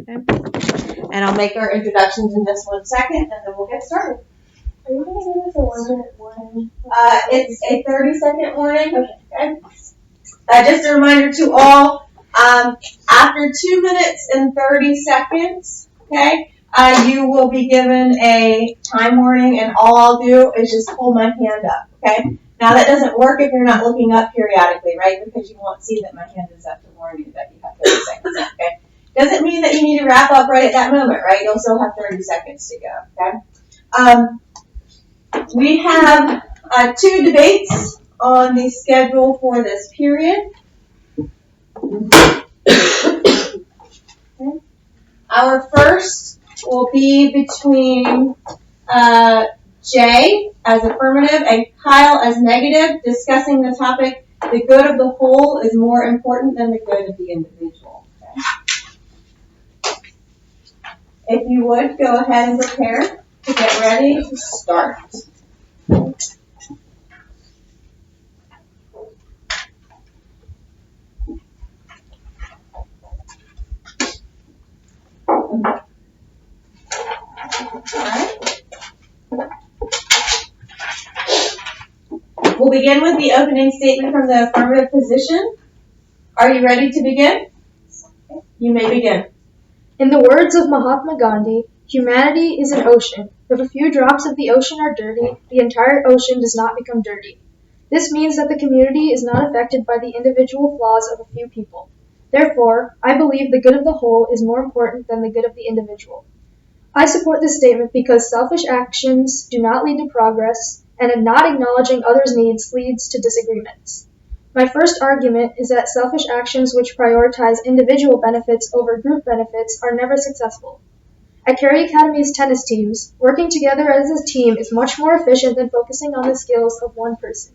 And I'll make our introductions in just 1 second, and then we'll get started. Are you going to give us a 1-minute warning? It's a 30-second warning. Okay. Just a reminder to all, after 2 minutes and 30 seconds, okay, you will be given a time warning, and all I'll do is just hold my hand up, okay? Now, that doesn't work if you're not looking up periodically, right? Because you won't see that my hand is up to warn you that you have 30 seconds, okay? Doesn't mean that you need to wrap up right at that moment, right? You'll still have 30 seconds to go, okay? We have 2 debates on the schedule for this period. Okay. Our first will be between Jay as affirmative and Kyle as negative, discussing the topic, the good of the whole is more important than the good of the individual. Okay. If you would, go ahead and prepare to get ready to start. We'll begin with the opening statement from the affirmative position. Are you ready to begin? You may begin. In the words of Mahatma Gandhi, humanity is an ocean. If a few drops of the ocean are dirty, the entire ocean does not become dirty. This means that the community is not affected by the individual flaws of a few people. Therefore, I believe the good of the whole is more important than the good of the individual. I support this statement because selfish actions do not lead to progress, and not acknowledging others' needs leads to disagreements. My first argument is that selfish actions which prioritize individual benefits over group benefits are never successful. At Cary Academy's tennis teams, working together as a team is much more efficient than focusing on the skills of one person.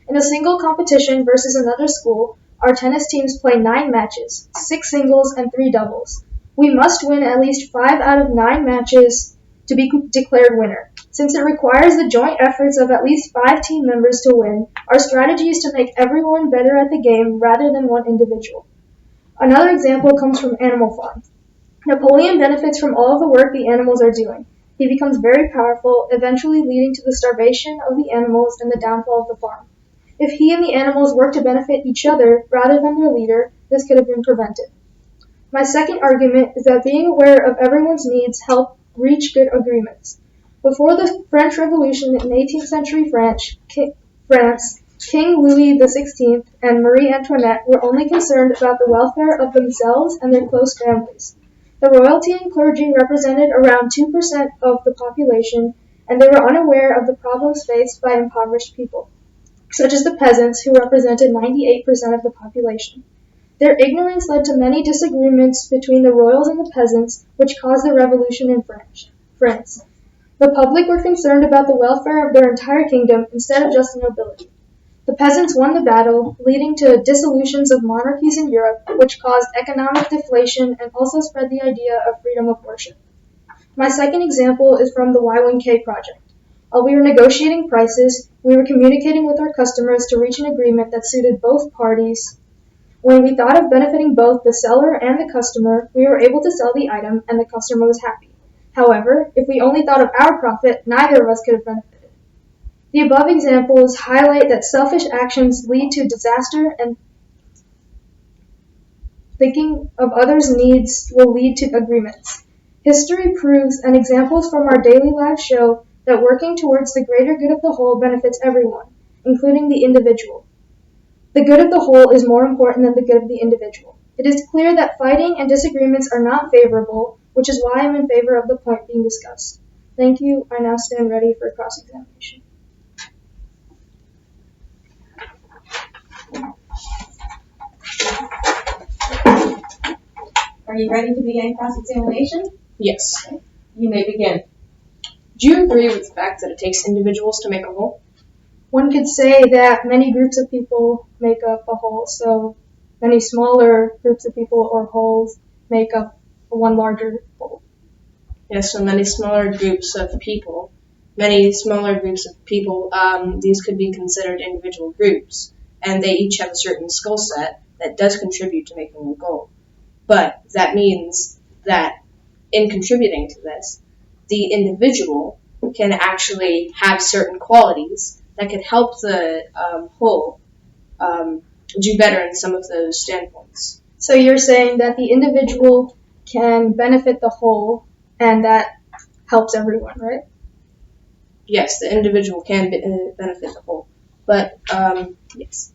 In a single competition versus another school, our tennis teams play 9 matches, 6 singles and 3 doubles. We must win at least 5 out of 9 matches to be declared winner. Since it requires the joint efforts of at least 5 team members to win, our strategy is to make everyone better at the game rather than one individual. Another example comes from Animal Farm. Napoleon benefits from all of the work the animals are doing. He becomes very powerful, eventually leading to the starvation of the animals and the downfall of the farm. If he and the animals worked to benefit each other rather than their leader, this could have been prevented. My second argument is that being aware of everyone's needs help reach good agreements. Before the French Revolution in 18th century France, King Louis XVI and Marie Antoinette were only concerned about the welfare of themselves and their close families. The royalty and clergy represented around 2% of the population, and they were unaware of the problems faced by impoverished people, such as the peasants, who represented 98% of the population. Their ignorance led to many disagreements between the royals and the peasants, which caused the revolution in France. The public were concerned about the welfare of their entire kingdom instead of just the nobility. The peasants won the battle, leading to dissolutions of monarchies in Europe, which caused economic deflation and also spread the idea of freedom of worship. My second example is from the Y1K project. While we were negotiating prices, we were communicating with our customers to reach an agreement that suited both parties. When we thought of benefiting both the seller and the customer, we were able to sell the item and the customer was happy. However, if we only thought of our profit, neither of us could have benefited. The above examples highlight that selfish actions lead to disaster, and thinking of others' needs will lead to agreements. History proves, and examples from our daily lives show, that working towards the greater good of the whole benefits everyone, including the individual. The good of the whole is more important than the good of the individual. It is clear that fighting and disagreements are not favorable, which is why I am in favor of the point being discussed. Thank you. I now stand ready for cross-examination. Are you ready to begin cross-examination? Yes. Okay. You may begin. Do you agree with the fact that it takes individuals to make a whole? One could say that many groups of people make up a whole, so many smaller groups of people or wholes make up one larger whole. Yes, so many smaller groups of people, these could be considered individual groups, and they each have a certain skill set that does contribute to making a goal. But that means that in contributing to this, the individual can actually have certain qualities that could help the whole do better in some of those standpoints. So you're saying that the individual can benefit the whole, and that helps everyone, right? Yes, the individual can benefit the whole. But, yes.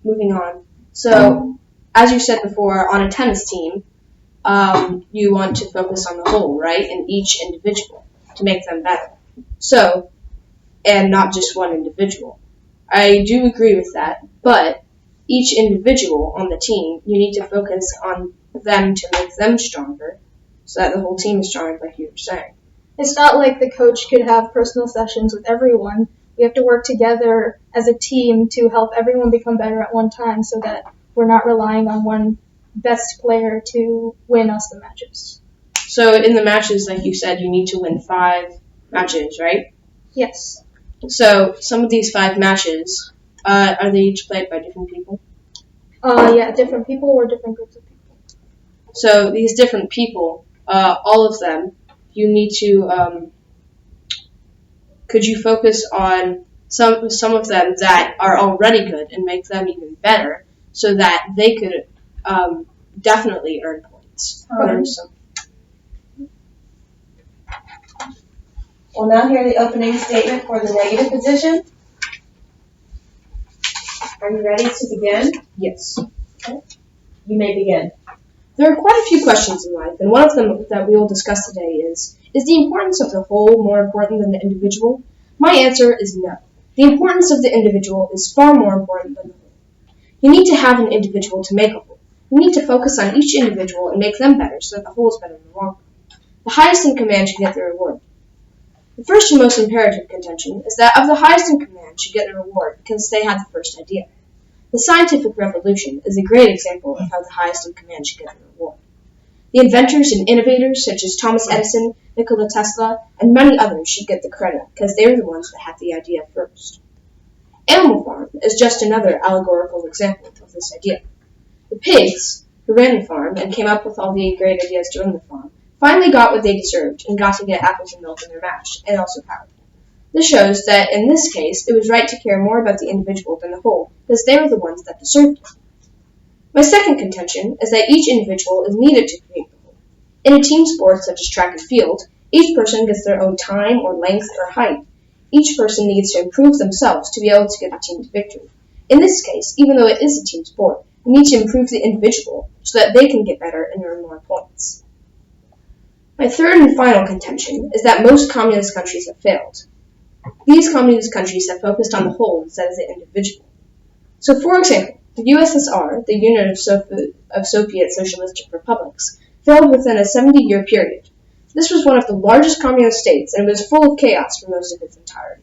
Moving on. So, as you said before, on a tennis team, you want to focus on the whole, right? And each individual to make them better. So, and not just one individual. I do agree with that, but each individual on the team, you need to focus on them to make them stronger so that the whole team is stronger, like you were saying. It's not like the coach could have personal sessions with everyone. We have to work together as a team to help everyone become better at one time so that we're not relying on one best player to win us the matches. So in the matches, like you said, you need to win 5 matches, right? Yes. So some of these 5 matches, are they each played by different people? Yeah, different people or different groups of people. So these different people, all of them, you need to, could you focus on some of them that are already good and make them even better so that they could definitely earn points? We'll now hear the opening statement for the negative position. Are you ready to begin? Yes. Okay. You may begin. There are quite a few questions in life, and one of them that we will discuss today is the importance of the whole more important than the individual? My answer is no. The importance of the individual is far more important than the whole. You need to have an individual to make a whole. You need to focus on each individual and make them better so that the whole is better in the long run. The highest in command should get the reward. The first and most imperative contention is that of the highest in command should get the reward because they had the first idea. The scientific revolution is a great example of how the highest in command should get the reward. The inventors and innovators such as Thomas Edison, Nikola Tesla, and many others should get the credit because they were the ones that had the idea first. Animal Farm is just another allegorical example of this idea. The pigs, who ran the farm and came up with all the great ideas to run the farm, finally got what they deserved and got to get apples and milk in their mash, and also power. This shows that, in this case, it was right to care more about the individual than the whole, because they were the ones that deserved it. My second contention is that each individual is needed to create the whole. In a team sport such as track and field, each person gets their own time or length or height. Each person needs to improve themselves to be able to get the team to victory. In this case, even though it is a team sport, we need to improve the individual so that they can get better and earn more points. My third and final contention is that most communist countries have failed. These communist countries have focused on the whole instead of the individual. So, for example, the USSR, the Union of Soviet Socialistic Republics, failed within a 70-year period. This was one of the largest communist states, and it was full of chaos for most of its entirety.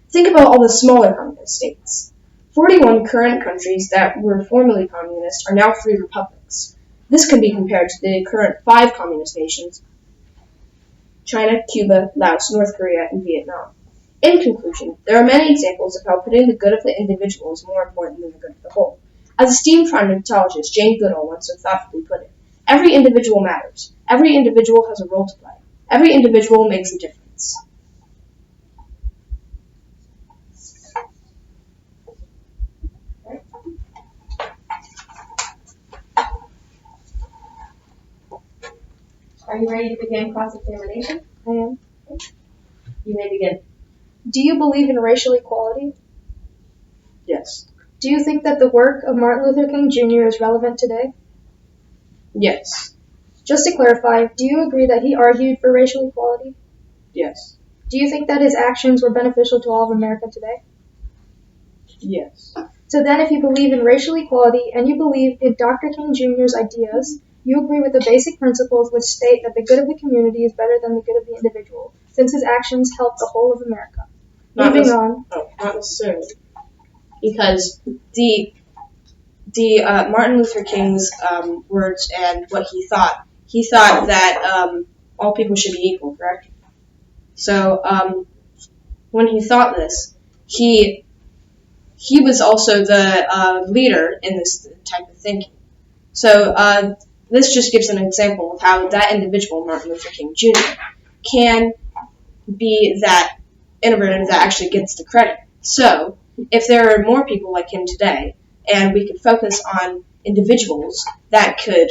Think about all the smaller communist states. 41 current countries that were formerly communist are now free republics. This can be compared to the current 5 communist nations: China, Cuba, Laos, North Korea, and Vietnam. In conclusion, there are many examples of how putting the good of the individual is more important than the good of the whole. As esteemed primatologist Jane Goodall once so thoughtfully put it, every individual matters. Every individual has a role to play. Every individual makes a difference. Are you ready to begin cross-examination? I am. You may begin. Do you believe in racial equality? Yes. Do you think that the work of Martin Luther King Jr. is relevant today? Yes. Just to clarify, do you agree that he argued for racial equality? Yes. Do you think that his actions were beneficial to all of America today? Yes. So then, if you believe in racial equality and you believe in Dr. King Jr.'s ideas, you agree with the basic principles which state that the good of the community is better than the good of the individual, since his actions help the whole of America. Moving on. Oh, not necessarily. Because the Martin Luther King's words and what he thought that all people should be equal, correct? So when he thought this, he was also the leader in this type of thinking. So This just gives an example of how that individual, Martin Luther King Jr., can be that innovator that actually gets the credit. So, if there are more people like him today, and we could focus on individuals that could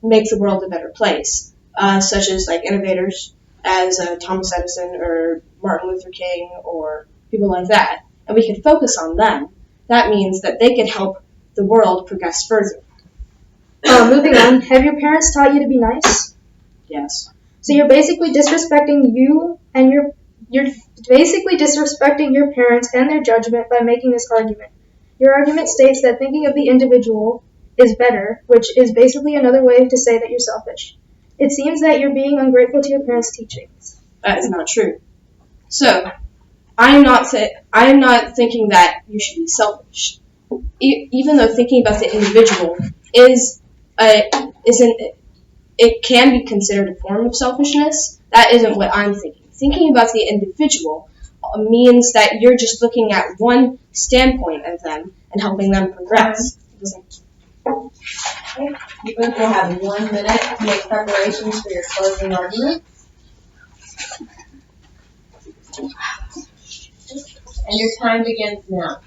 make the world a better place, such as like innovators as Thomas Edison or Martin Luther King or people like that, and we could focus on them, that means that they could help the world progress further. Moving on, have your parents taught you to be nice? Yes. So you're basically disrespecting you're basically disrespecting your parents and their judgment by making this argument. Your argument states that thinking of the individual is better, which is basically another way to say that you're selfish. It seems that you're being ungrateful to your parents' teachings. That is not true. So, I'm not thinking that you should be selfish. Even though thinking about the individual it can be considered a form of selfishness, that isn't what I'm thinking. Thinking about the individual means that you're just looking at one standpoint of them and helping them progress. Okay. You both will have 1 minute to make preparations for your closing argument. And your time begins now.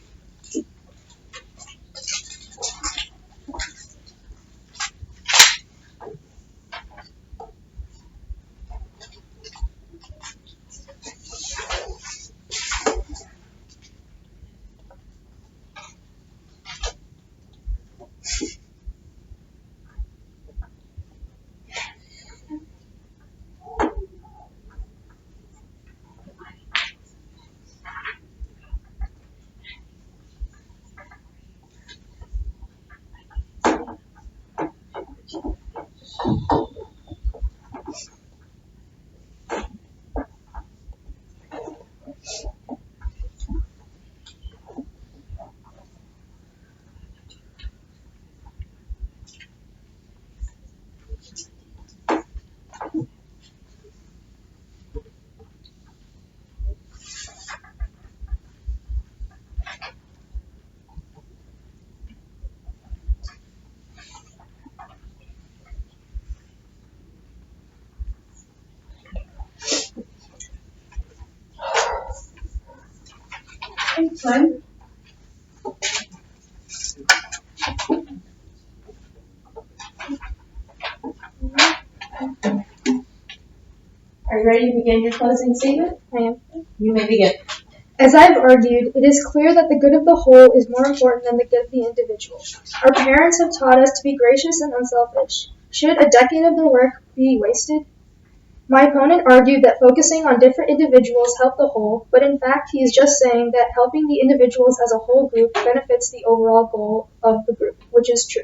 Time. Are you ready to begin your closing statement? I am. You may begin. As I've argued, it is clear that the good of the whole is more important than the good of the individual. Our parents have taught us to be gracious and unselfish. Should a decade of their work be wasted? My opponent argued that focusing on different individuals help the whole, but in fact he is just saying that helping the individuals as a whole group benefits the overall goal of the group, which is true.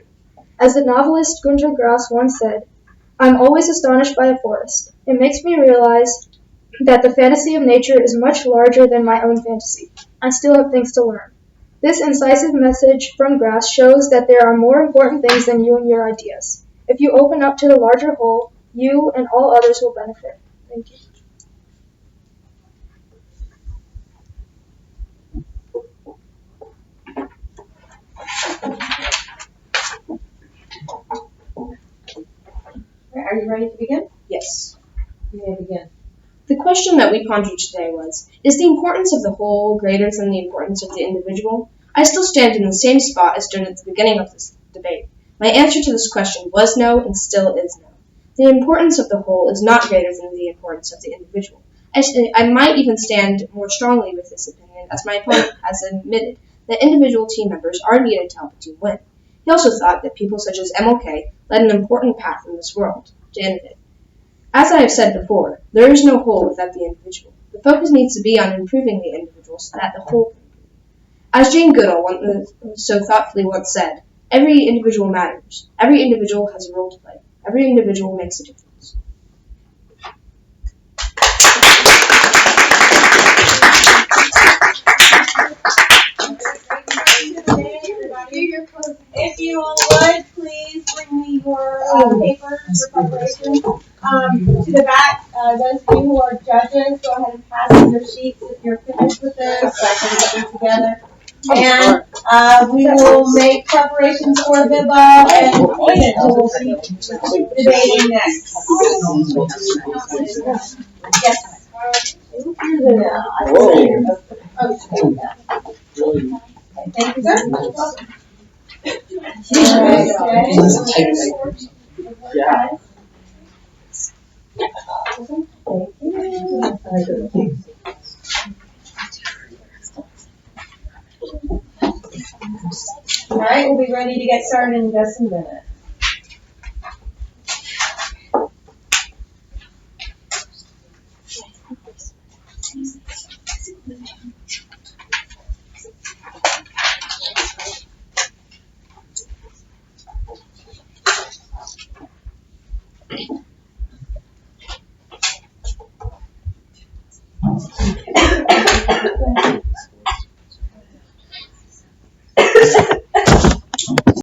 As the novelist Günter Grass once said, "I'm always astonished by a forest. It makes me realize that the fantasy of nature is much larger than my own fantasy. I still have things to learn." This incisive message from Grass shows that there are more important things than you and your ideas. If you open up to the larger whole, you and all others will benefit. Thank you. Are you ready to begin? Yes. You may begin. The question that we pondered today was, is the importance of the whole greater than the importance of the individual? I still stand in the same spot as stood at the beginning of this debate. My answer to this question was no and still is no. The importance of the whole is not greater than the importance of the individual. I might even stand more strongly with this opinion, as my opponent has admitted that individual team members are needed to help a team win. He also thought that people such as MLK led an important path in this world to innovate. As I have said before, there is no whole without the individual. The focus needs to be on improving the individual so that the whole can improve. As Jane Goodall so thoughtfully once said, every individual matters. Every individual has a role to play. Every individual makes a difference. If you would, please bring me your papers, your preparation, to the back. Those of you who are judges, go ahead and pass in your sheets if you're finished with this, so I can get them together. And We will make preparations for VIBA and we'll be debating next. Yes. Thank you, sir. All right, we'll be ready to get started in just a minute.